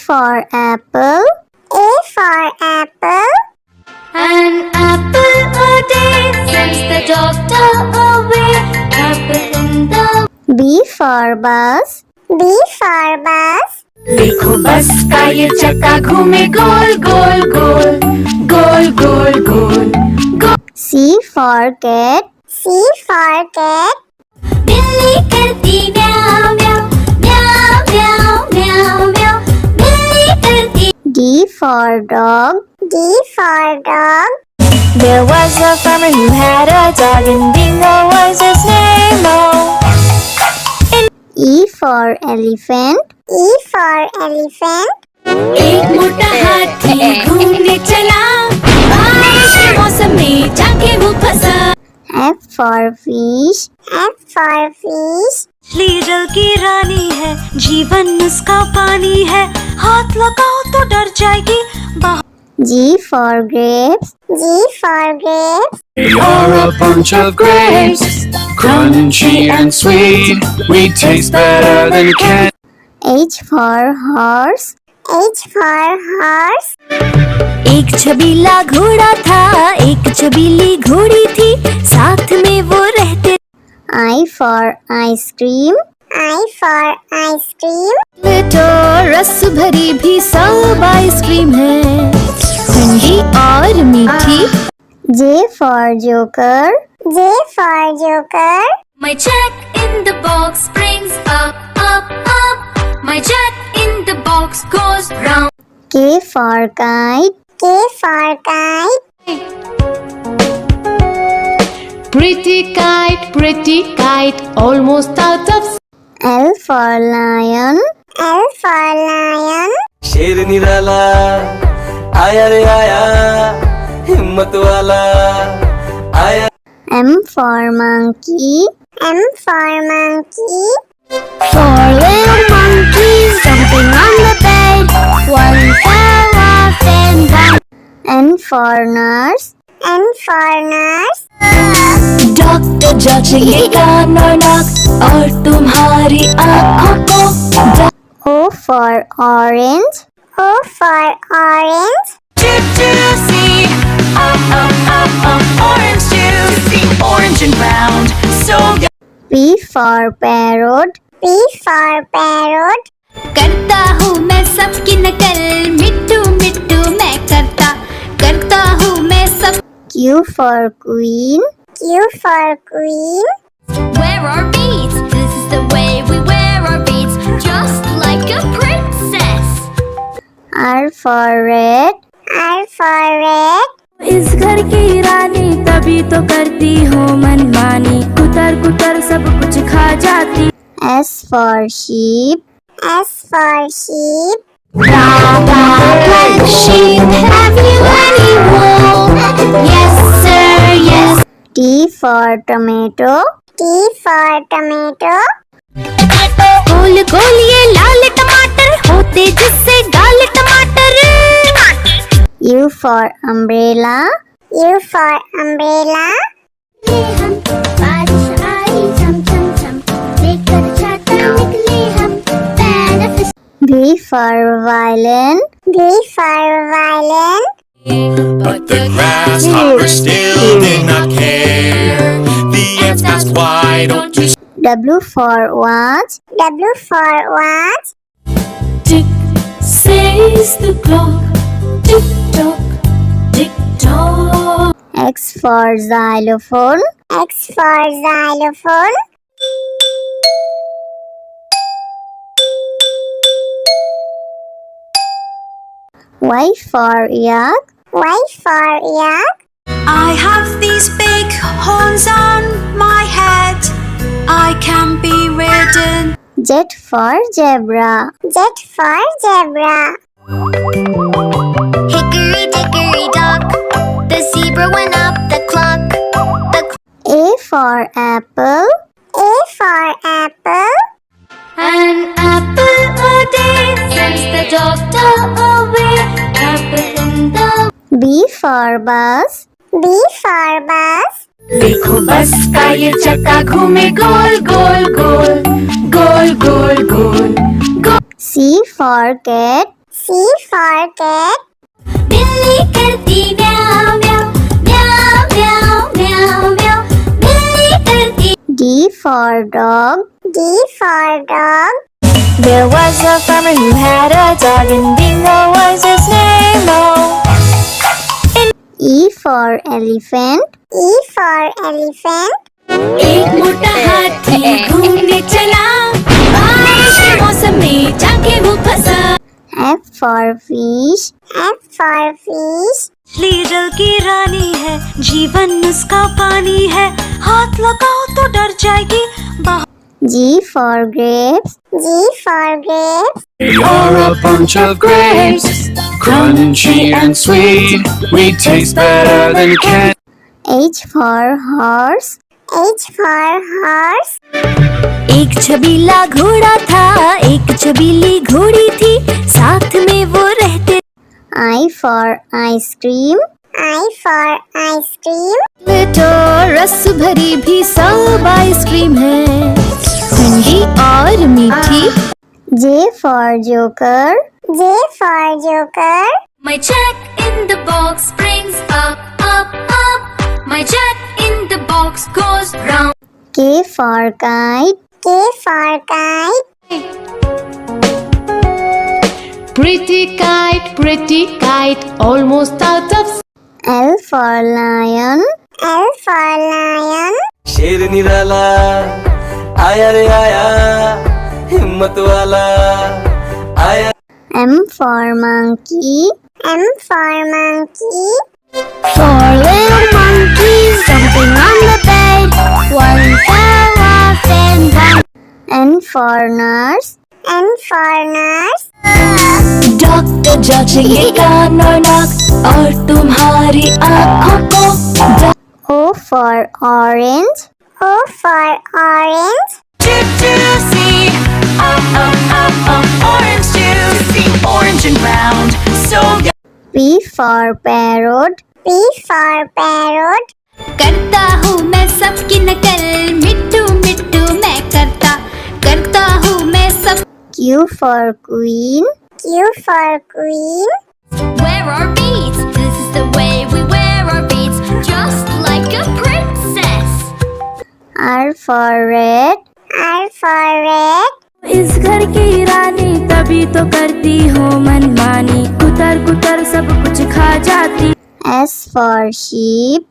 for apple. A for apple. An apple a day sends the doctor away. Apple in the B for bus. B for bus. देखो बस का ये चक्का घूमे गोल गोल गोल गोल गोल गोल गोल। C for cat. C for cat. बिल्ली करती म्याऊ म्याऊ म्याऊ म्याऊ म्याऊ म्याऊ। बिल्ली करती। D for dog. D for dog. There was a farmer who had a dog, and Bingo was his name. Oh. E for elephant. E for elephant. एक मोटा हाथी घूमने चला, बारिश के मौसम में जाके वो फंसा। F for fish. F for fish. मछली जल की रानी है, जीवन उसका पानी है, हाथ लगाओ तो डर जाएगी। G for grapes. G for grapes. We are a bunch of grapes, crunchy and sweet. We taste better than candy. H for horse. H for horse. एक छबीला घोड़ा था, एक छबीली घोड़ी थी, साथ में वो रहते। I for ice cream. I for ice cream. तो रस भरी भी सब आइसक्रीम है, ठंडी और मीठी। J for joker. J for joker. My jack in the box brings up up up. My jack in the box goes round. K for kite. K for kite. pretty kite, almost out of. L for lion. L for lion. शेर निराला आया रे आया, हिम्मत वाला आया। M for monkey. M for monkey. Four little monkeys jumping on the bed. One fell off and bumped. N for nurse. N for nurse. Doctor जांचेंगे कान और नाक और तुम्हारी आँखों को। O for orange. O for orange. Juicy, orange juicy, orange and round, so good. P for parrot. P for parrot. करता हूँ मैं सबकी नकल, मिट्टू मिट्टू मैं करता हूँ मैं सब। Q for queen. Q for queen. Wear our beads, this is the way we wear our beads, just like a princess. R for red. R for red. इस घर की रानी तभी तो करती हूँ मनमानी, कुतर कुतर सब कुछ खा जाती। S for sheep. S for sheep. Black sheep, have you any wool? Yes sir, yes. T for tomato. T for tomato. गोल गोल ये लाल टमाटर होते जिससे गाल टमाटर। U for umbrella. U for umbrella. V for violin. V for violin. But the grasshopper still did not care. The ants asked, why don't you W for watch. W for watch. Tick says the clock, tick tock, tick tock. X for xylophone. X for xylophone. Y for yak. Y for yak. I have these big horns on my head, I can be ridden. Z for zebra. Z for zebra. Hickory dickory dock, the zebra went up the clock. A for apple. A for apple. An apple a day sends the doctor away. Apple in the B for bus. B for bus. देखो बस का ये चक्का घूमे गोल गोल गोल गोल गोल गोल गोल। C for cat. C for cat. बिल्ली करती म्याऊं म्याऊं म्याऊं म्याऊं म्याऊं म्याऊं बिल्ली करती D for dog. D for dog. There was a farmer who had a dog, and Bingo was his name. Oh, E for elephant. E for elephant. एक मोटा हाथी घूमने चला बारिश के मौसम में जाके वो फंसा F for fish. F for fish. मछली जल की रानी है, जीवन उसका पानी है, हाथ लगाओ तो डर जाएगी। G for grapes. G for grapes. We are a bunch of grapes, crunchy and sweet. We taste better than candy. H for horse. H for horse. एक छबीला घोड़ा था एक छबीली घोड़ी थी साथ में वो रहते I for ice cream. I for ice cream. तो रस भरी भी सब आइसक्रीम है ठंडी और मीठी J for joker. J for joker. My jack in the box springs up up up My jack in the box goes round K for kite. K for kite. Pretty kite, almost out of L for lion. L for lion. शेर निराला आया रे आया, हिम्मत वाला आया। M for monkey. M for monkey. Four little monkeys jumping on the bed. One fell off and one. N for nurse. N for nurse. Doctor जांचेंगे कान और नाक और तुम्हारी आँखों को O for orange. O for orange. Juicy, orange juicy, orange and round, so P for parrot. P for parrot. करता हूँ मैं सबकी नकल मिट्टू मिट्टू मैं करता हूँ मैं सब Q for queen. Q for queen. Wear our beads, this is the way we wear our beads Just like a princess R for red. R for red. इस घर की रानी तभी तो करती हो मनमानी कुतर कुतर सब कुछ खा जाती S for sheep.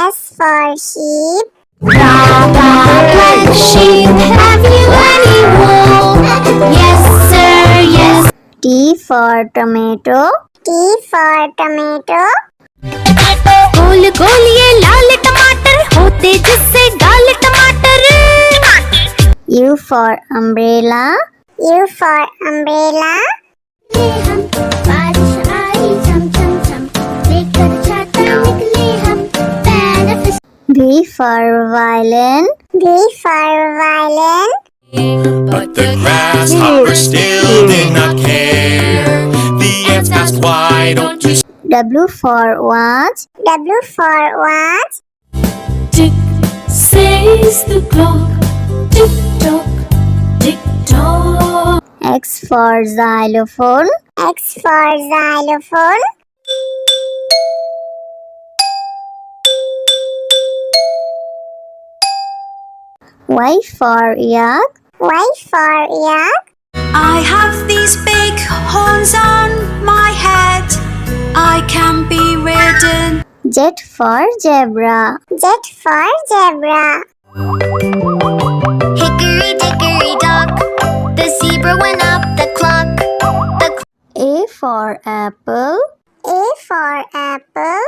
S for sheep. Black sheep, have you any wool? Yes sir, yes T for tomato. T for tomato. गोल गोल ये लाल टमाटर होते जिससे गाल टमाटर U for umbrella. U for umbrella. V for violin. V for violin. But the grasshopper still did not care. The ants asked, why don't you W for watch. W for watch. Tick says the clock tick tock tick tock X for xylophone. X for xylophone. Y for yak. Y for yak. I have these big horns on my head. I can be ridden. Z for zebra. Z for zebra. Hickory dickory dock The zebra went up the clock A for apple. A for apple.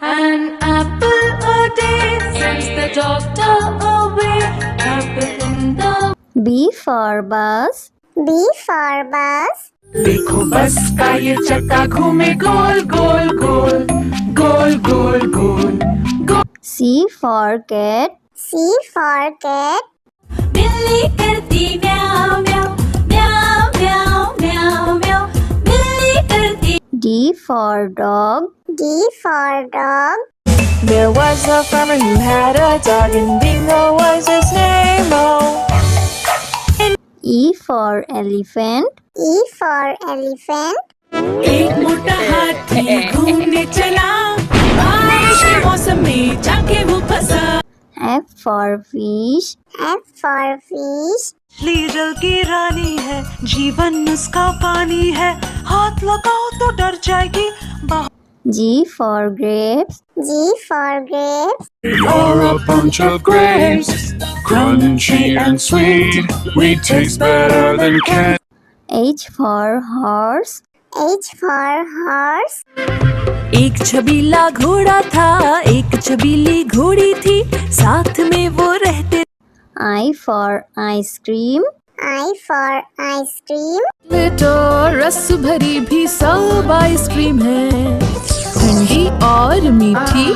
An apple a day sends the doctor away apple in the B for bus. B for bus. देखो बस का ये चक्का घूमे गोल गोल गोल गोल गोल गोल C for cat. C for cat. बिल्ली करती म्याऊं म्याऊं म्याऊं म्याऊं म्याऊं म्याऊं बिल्ली करती D for dog. D for dog. There was a farmer who had a dog, and Bingo was his name. Oh, E for elephant. E for elephant. एक मोटा हाथी घूमने चला, बारिश के मौसम में जाके वो फंसा। F for fish. F for fish. जल की रानी है, जीवन उसका पानी है, हाथ लगाओ तो डर जाएगी। G for grapes. G for grapes. You're a bunch of grapes, crunchy and sweet. We taste better than candy. H for horse. H for horse. एक छबीला घोड़ा था, एक छबीली घोड़ी थी, साथ में वो रहते। I for ice cream. I for ice cream. तो रस भरी भी सब आइसक्रीम है, ठंडी और मीठी।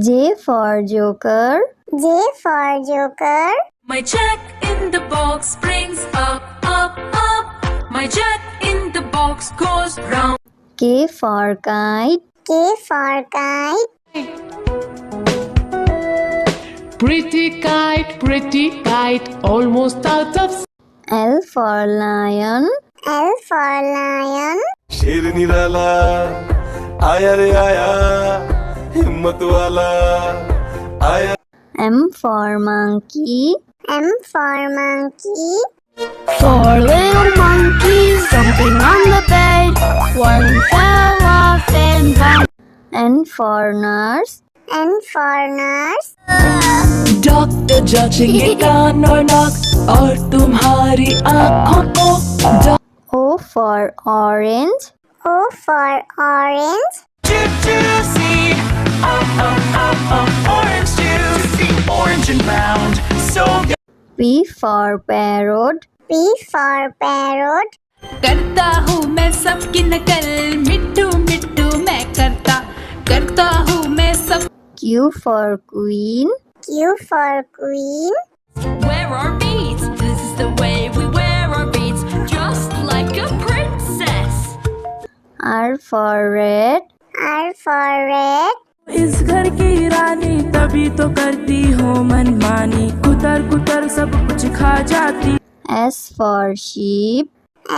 J for joker. J for joker. My jack in the box brings up, up, up. My jack in the box goes round. K for kite. K for kite. pretty kite, almost out of. L for lion. L for lion. शेर निराला आया रे आया, हिम्मत वाला आया। M for monkey. M for monkey. Four little monkeys jumping on the bed. One fell off and bumped. N for nurse. N for nurse. Doctor जांचेंगे कान और नाक और तुम्हारी आँखों को। O for orange. O for orange. Juicy, orange juice, orange and round, so good. P for parrot. P for parrot. करता हूँ मैं सबकी नकल, मिट्टू मिट्टू मैं करता हूँ मैं सब। Q for queen. Q for queen. Wear our beads. This is the way we wear our beads, just like a princess. R for red. R for red. इस घर की रानी तभी तो करती हो मनमानी, कुतर कुतर सब कुछ खा जाती। S for sheep.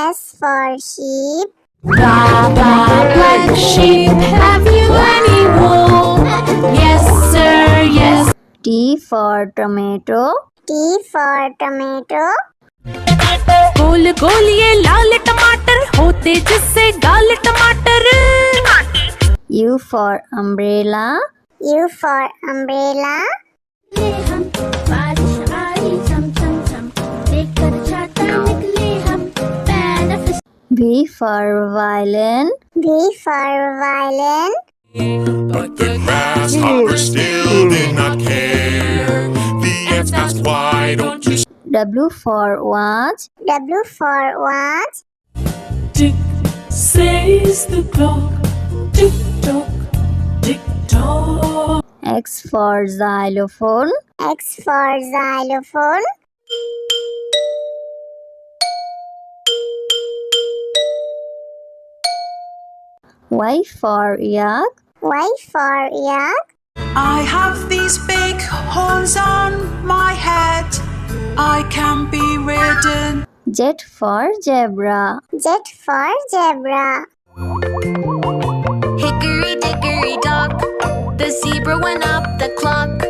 S for sheep. Black sheep, have you any wool? Yes, sir, yes. T for tomato. T for tomato. गोल गोल ये लाल टमाटर होते जिससे गाल टमाटर। U for umbrella. U for umbrella. V for violin. V for violin. But the grasshoppers still did not care. The ants asked, why don't you W for watch. W for watch. Tick says the clock, tick tock, tick tock. X for xylophone. X for xylophone. Y for yak. Y for yak. I have these big horns on my head, I can be ridden. Z for zebra. Z for zebra. Hickory dickory dock, the zebra went up the clock.